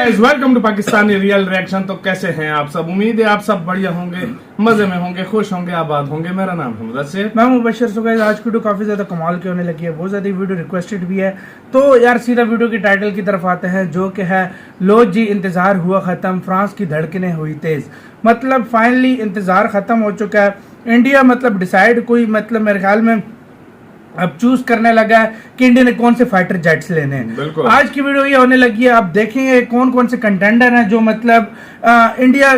Guys, welcome to Pakistani real reaction. तो कैसे हैं आप सब? उम्मीद है आप सब बढ़िया होंगे, मजे में होंगे, खुश होंगे, आबाद होंगे। मेरा नाम है मुदस्सिर, मैं मुबशर। सो गाइस, आज की वीडियो काफी ज्यादा कमाल की होने लगी है, बहुत ज्यादा वीडियो रिक्वेस्टेड भी है। तो यार सीधा वीडियो की टाइटल की तरफ आते हैं, जो कि है लो जी इंतजार हुआ खत्म, फ्रांस की धड़कनें हुई तेज। मतलब फाइनली इंतजार खत्म हो चुका है। इंडिया मतलब डिसाइड कोई मतलब मेरे ख्याल में अब चूज करने लगा है कि इंडिया ने कौन से फाइटर जेट्स लेने हैं। आज की वीडियो ये होने लगी है, आप देखेंगे कौन कौन से कंटेंडर हैं जो मतलब इंडिया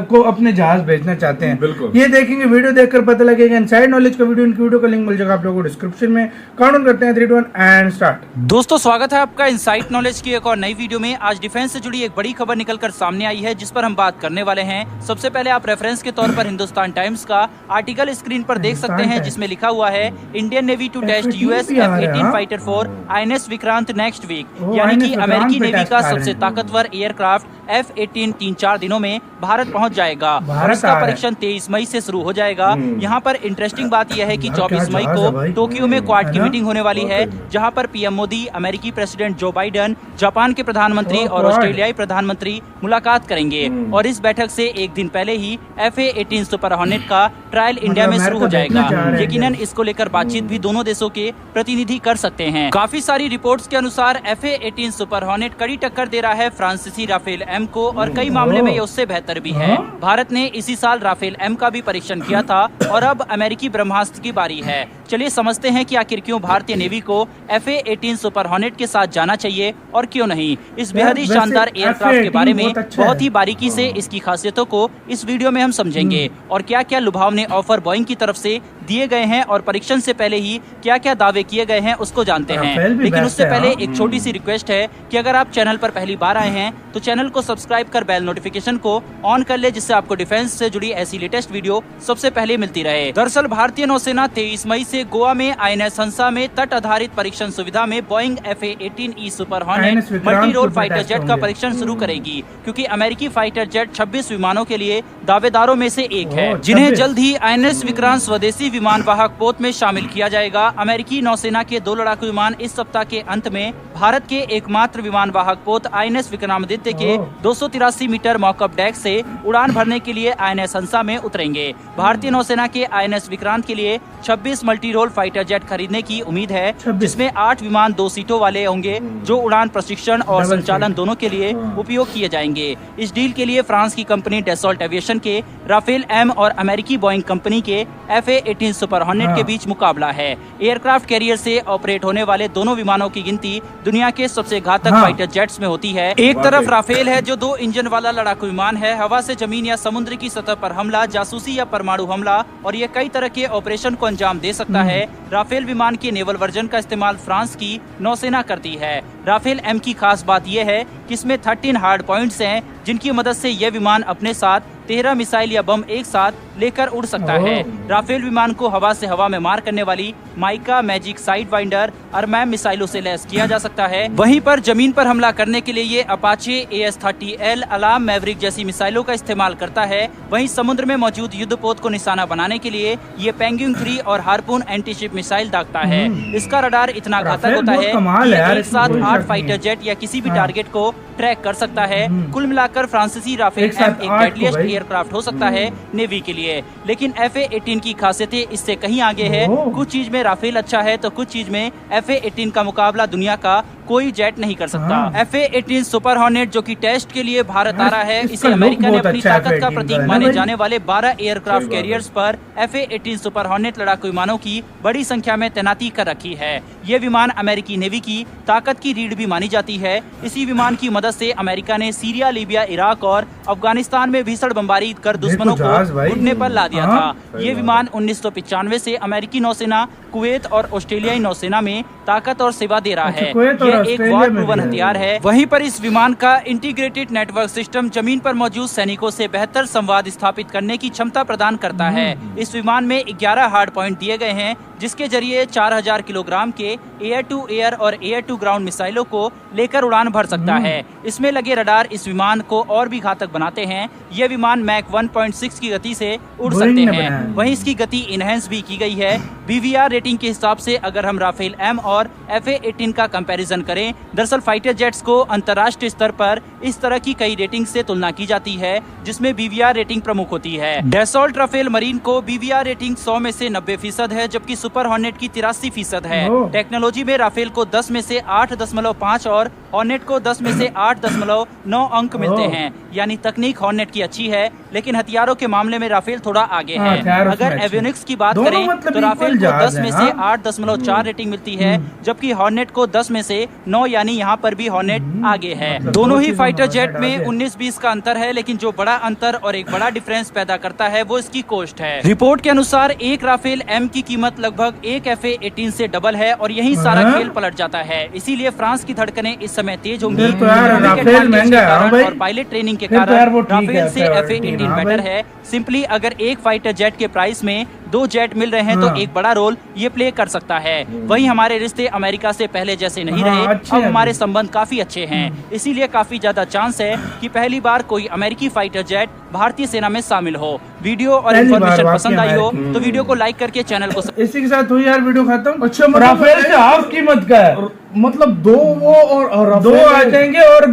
को अपने जहाज भेजना चाहते हैं। ये देखेंगे, वीडियो देखकर पता लगेगा। इनसाइड नॉलेज का वीडियो, इनकी वीडियो का लिंक मिल जाएगा आप लोगों को डिस्क्रिप्शन में। काउंट करते हैं 3, 2, 1 एंड स्टार्ट। दोस्तों, स्वागत है आपका इनसाइड नॉलेज की एक और नई वीडियो में। आज डिफेंस से जुड़ी एक बड़ी खबर निकलकर सामने आई है, जिस पर हम बात करने वाले हैं। सबसे पहले आप रेफरेंस के तौर पर हिंदुस्तान टाइम्स का आर्टिकल स्क्रीन पर देख सकते हैं, जिसमें लिखा हुआ है Indian navy to test US F-18 fighter for INS Vikrant next week. यानी कि अमेरिकी नेवी का सबसे ताकतवर एयरक्राफ्ट F-18 3-4 दिनों में भारत पहुंच जाएगा और इसका परीक्षण 23 मई से शुरू हो जाएगा। यहाँ पर इंटरेस्टिंग बात यह है कि 24 मई को टोक्यो में क्वाड की मीटिंग होने वाली है, जहाँ पर पीएम मोदी, अमेरिकी प्रेसिडेंट जो बाइडन, जापान के प्रधानमंत्री और ऑस्ट्रेलियाई प्रधानमंत्री मुलाकात करेंगे। और इस बैठक से एक दिन पहले ही F-18 सुपर हॉर्नेट का ट्रायल इंडिया में शुरू हो जाएगा। यकीनन इसको लेकर बातचीत भी दोनों देशों के प्रतिनिधि कर सकते हैं। काफी सारी रिपोर्ट्स के अनुसार F-18 सुपर हॉर्नेट कड़ी टक्कर दे रहा है फ्रांसीसी राफेल M को, और कई मामले में ये उससे बेहतर भी है। भारत ने इसी साल राफेल M का भी परीक्षण किया था और अब अमेरिकी ब्रह्मास्त्र की बारी है। चलिए समझते हैं कि आखिर क्यों भारतीय नेवी को F-18 सुपर हॉर्नेट के साथ जाना चाहिए और क्यों नहीं। इस बेहद ही शानदार एयरक्राफ्ट के बारे में बहुत ही बारीकी से इसकी खासियतों को इस वीडियो में हम समझेंगे, और क्या क्या लुभावने ऑफर बोइंग की तरफ से दिए गए हैं और परीक्षण से पहले ही क्या क्या दावे किए गए हैं उसको जानते हैं। लेकिन उससे पहले एक छोटी सी रिक्वेस्ट है कि अगर आप चैनल पर पहली बार आए हैं तो चैनल को सब्सक्राइब कर बेल नोटिफिकेशन को ऑन कर ले, जिससे आपको डिफेंस से जुड़ी ऐसी लेटेस्ट वीडियो सबसे पहले मिलती रहे। दरअसल भारतीय नौसेना 23 मई से गोवा में INS हंसा में तट आधारित परीक्षण सुविधा में Boeing F-18E super hornet multi role fighter jet का परीक्षण शुरू करेगी, क्योंकि अमेरिकी फाइटर जेट 26 विमानों के लिए दावेदारों में से एक है, जिन्हें जल्द ही INS विक्रांत स्वदेशी विमान वाहक पोत में शामिल किया जाएगा। अमेरिकी नौसेना के 2 लड़ाकू विमान इस सप्ताह के अंत में भारत के एकमात्र विमान वाहक पोत INS विक्रमादित्य के 283 मीटर मॉकअप डेक से उड़ान भरने के लिए INS हंसा में उतरेंगे। भारतीय नौसेना के INS विक्रांत के लिए 26 मल्टी रोल फाइटर जेट खरीदने की उम्मीद है, जिसमें 8 विमान 2 सीटों वाले होंगे, जो उड़ान प्रशिक्षण और संचालन दोनों के लिए उपयोग किए जाएंगे। इस डील के लिए फ्रांस की कंपनी डसॉल्ट एविएशन के राफेल M और अमेरिकी बोइंग कंपनी के F-18 सुपर हॉर्नेट के बीच मुकाबला है। एयरक्राफ्ट कैरियर से ऑपरेट होने वाले दोनों विमानों की गिनती दुनिया के सबसे घातक फाइटर जेट्स में होती है। एक तरफ राफेल है, जो 2 इंजन वाला लड़ाकू विमान है, हवा से जमीन या समुद्र की सतह पर हमला, जासूसी या परमाणु हमला, और ये कई तरह के ऑपरेशन को अंजाम दे सकता है। राफेल विमान के नेवल वर्जन का इस्तेमाल फ्रांस की नौसेना करती है। राफेल M की खास बात यह है कि इसमें 13 हार्ड पॉइंट्स हैं, जिनकी मदद से यह विमान अपने साथ 13 मिसाइल या बम एक साथ लेकर उड़ सकता है। राफेल विमान को हवा से हवा में मार करने वाली माइका मैजिक साइड वाइंडर अरमैम मिसाइलों से लैस किया जा सकता है। वहीं पर जमीन पर हमला करने के लिए ये अपाचे AS-30L अलार्म मैवरिक जैसी मिसाइलों का इस्तेमाल करता है। वहीं समुद्र में मौजूद युद्धपोत को निशाना बनाने के लिए ये पेंगुइन 3 और हार्पून एंटी शिप मिसाइल दागता है। इसका रडार इतना घातक होता है कि एक साथ 8 फाइटर जेट या किसी भी टारगेट को ट्रैक कर सकता है। कुल मिलाकर फ्रांसीसी राफेल M एक डेडलीस्ट एयरक्राफ्ट हो सकता है नेवी के लिए। लेकिन F-18 की खासियतें इससे कहीं आगे है। कुछ चीज में राफेल अच्छा है तो कुछ चीज में F-18 का मुकाबला दुनिया का कोई जेट नहीं कर सकता। F-18 सुपर हॉर्नेट जो कि टेस्ट के लिए भारत आ रहा है, इसे अमेरिका ने अपनी ताकत का प्रतीक माने जाने वाले 12 एयरक्राफ्ट कैरियर्स पर F-18 सुपर हॉर्नेट लड़ाकू विमानों की बड़ी संख्या में तैनाती कर रखी है। ये विमान अमेरिकी नेवी की ताकत की रीढ़ भी मानी जाती है। इसी विमान की मदद से अमेरिका ने सीरिया, लीबिया, इराक और अफगानिस्तान में भीषण बमबारी कर दुश्मनों को घुटने पर ला दिया था। ये विमान 1995 से अमेरिकी नौसेना, कुवैत और ऑस्ट्रेलियाई नौसेना में ताकत और सेवा दे रहा है। यह एक वॉर प्रूवन हथियार है। वहीं पर इस विमान का इंटीग्रेटेड नेटवर्क सिस्टम जमीन पर मौजूद सैनिकों से बेहतर संवाद स्थापित करने की क्षमता प्रदान करता है। इस विमान में 11 हार्ड पॉइंट दिए गए हैं, जिसके जरिए 4000 किलोग्राम के एयर टू एयर और एयर टू ग्राउंड मिसाइलों को लेकर उड़ान भर सकता है। इसमें लगे रडार इस विमान को और भी घातक बनाते हैं। यह विमान मैक 1.6 की गति से उड़ सकते हैं। वहीं इसकी गति इनहेंस भी की गई है। BVR रेटिंग के हिसाब से अगर हम राफेल M और F-18 का कंपैरिजन अवलोकन करें। दरअसल फाइटर जेट्स को अंतर्राष्ट्रीय स्तर पर इस तरह की कई रेटिंग से तुलना की जाती है, जिसमें बीवीआर रेटिंग प्रमुख होती है। डैसॉल्ट राफेल मरीन को बीवीआर रेटिंग 100 में से 90% है, जबकि सुपर हॉर्नेट की 83% है। टेक्नोलॉजी में राफेल को 10 में से 8.5 और हॉर्नेट को 10 में से 8.9 अंक मिलते हैं। यानी तकनीक हॉर्नेट की अच्छी है, लेकिन हथियारों के मामले में राफेल थोड़ा आगे है। अगर एवियोनिक्स की बात करें तो राफेल को 10 में से 8.4 रेटिंग मिलती है, जबकि हॉर्नेट को 10 में से 9, यानी यहाँ पर भी हॉर्नेट आगे है। दोनों ही फाइटर जेट में 19-20 का अंतर है, लेकिन जो बड़ा अंतर और एक बड़ा डिफरेंस पैदा करता है वो इसकी कॉस्ट है। रिपोर्ट के अनुसार एक राफेल एम की कीमत लगभग एक FA-18 से डबल है और यही सारा खेल पलट जाता है। इसीलिए फ्रांस की धड़कनें इस समय तेज होंगी। राफेल महंगा है और पायलट ट्रेनिंग के कारण राफेल से FA-18 बेटर है। सिंपली अगर एक फाइटर जेट के प्राइस में 2 जेट मिल रहे हैं तो एक बड़ा रोल ये प्ले कर सकता है। वहीं हमारे रिश्ते अमेरिका से पहले जैसे नहीं रहे, अब हमारे संबंध काफी अच्छे हैं। इसीलिए काफी ज्यादा चांस है कि पहली बार कोई अमेरिकी फाइटर जेट भारतीय सेना में शामिल हो। वीडियो और इन्फॉर्मेशन पसंद आई हो तो वीडियो को लाइक करके चैनल को। इसी के साथ हुई यार वीडियो खत्म। अच्छा, राफेल से हाफ कीमत का है, मतलब 2 वो और 2 आ जाएंगे और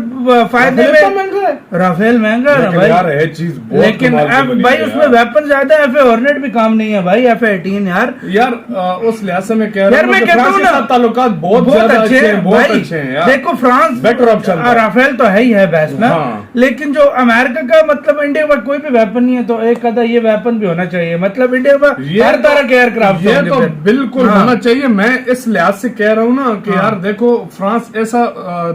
फायदे में महंगा है। राफेल महंगा है भाई यार, ये चीज बहुत लेकिन अब भाई उसमें वेपन ज्यादा है। FA हॉर्नेट भी काम नहीं है भाई, FA-18 यार उस लिहाज से मैं कह रहा यार, मैं कहता हूँ ना ताल्लुकात बहुत अच्छे हैं, बहुत अच्छे हैं यार। देखो फ्रांस बेटर ऑप्शन राफेल तो है ही है बेस्ट ना, लेकिन जो अमेरिका का मतलब इंडिया में कोई भी वेपन नहीं है, तो एक कदा ये वेपन भी होना चाहिए। मतलब इंडिया में हर तरह के एयरक्राफ्ट ये तो बिल्कुल होना चाहिए। मैं इस लिहाज से कह रहा हूँ ना कि यार देखो, फ्रांस ऐसा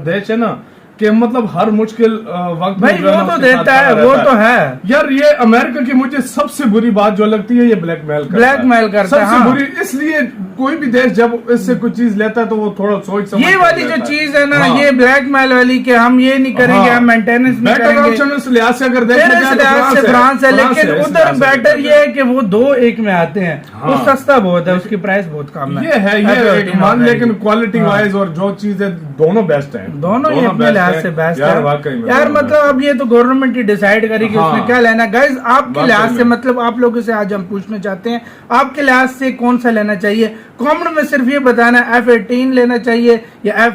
देश है ना कि मतलब हर मुश्किल वक्त भाई वो तो देता है, वो तो है यार। ये अमेरिका की मुझे सबसे बुरी बात जो लगती है, ये ब्लैकमेल करता है। सबसे बुरी इसलिए कोई भी देश जब इससे कोई चीज लेता है तो वो थोड़ा सोच समझ ये वाली जो चीज है ना, ये ब्लैकमेल वाली कि हम ये नहीं करेंगे, हम मेंटेनेंस नहीं करेंगे। ऑप्शन उस लिहाज से अगर देखा जाए तो फ्रांस है, लेकिन उधर बेटर ये है कि वो 2-1 में आते हैं। वो सस्ता बहुत है, उसकी प्राइस बहुत कम है। ये है ये मान, लेकिन क्वालिटी वाइज और जो चीजें दोनों बेस्ट है, दोनों ही अपने लिहाज से बेस्ट है यार। मतलब अब ये तो गवर्नमेंट ही डिसाइड करेगी उसने क्या लेना। गाइस आपके लिहाज से, मतलब आप लोगों से आज हम पूछना चाहते हैं, आपके लिहाज से कौन सा लेना चाहिए? कमेंट में सिर्फ ये बताना FA-18 लेना चाहिए या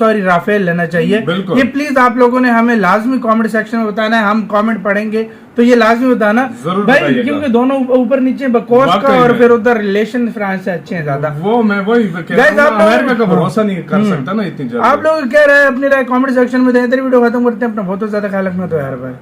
राफेल लेना चाहिए। ये प्लीज आप लोगों ने हमें लाजमी कमेंट सेक्शन में बताना है, हम कमेंट पढ़ेंगे तो ये लाजमी बताना भाई, क्योंकि दोनों ऊपर नीचे बकवास का और फिर उधर रिलेशन फ्रांस से अच्छे हैं ज्यादा। वो मैं वही अमेरिका का भरोसा नहीं कर सकता ना इतनी जल्दी। आप लोग क्या रहे अपनी राय कमेंट सेक्शन में दें। वीडियो खत्म करते हैं, अपना बहुत ज्यादा ख्याल रखना तो यार भाई।